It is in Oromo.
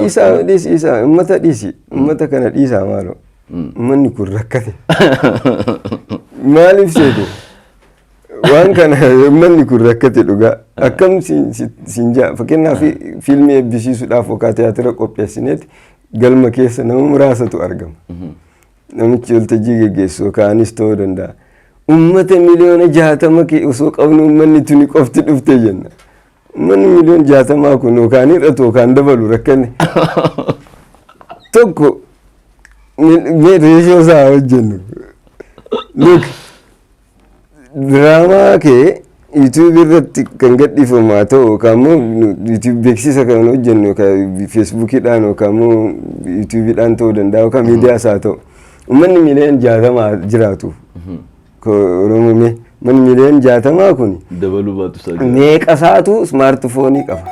isa ummata dhiisi ummata kana dhiisaa maalo manni kun rakkate maaliif seete waan kana manni kun rakkate dhugaa akkam sinjaa fakkeenyaaf fiilmii eebbisiisuudhaaf yookaan tiyaatira qopheessineeti galma keessa nama muraasatu argama namichi waltajjii geggeessu yookaanis ta'uu danda'a ummata miliyoona 60 osoo qabnu ummanni tuni qofti dhufte jenna ummanni miliyoona 60 kun yookaan hir'atu yookaan dabalu rakkanne tokko reeshoo isaa hojjennu look diraamaa kee YouTube irratti kan gadhiifamu haa ta'u yookaan immoo YouTube beeksisa kan hojjennu yookaan Facebookidhaan yookaan immoo YouTubeidhaan ta'uu danda'a yookaan miidiyaas haa ta'u ummanni miliyoona 60 jiraatu Oromoo manni miliyoona 60 kun dabaluu baatu meeqa isaatu smaartifoonii qaba.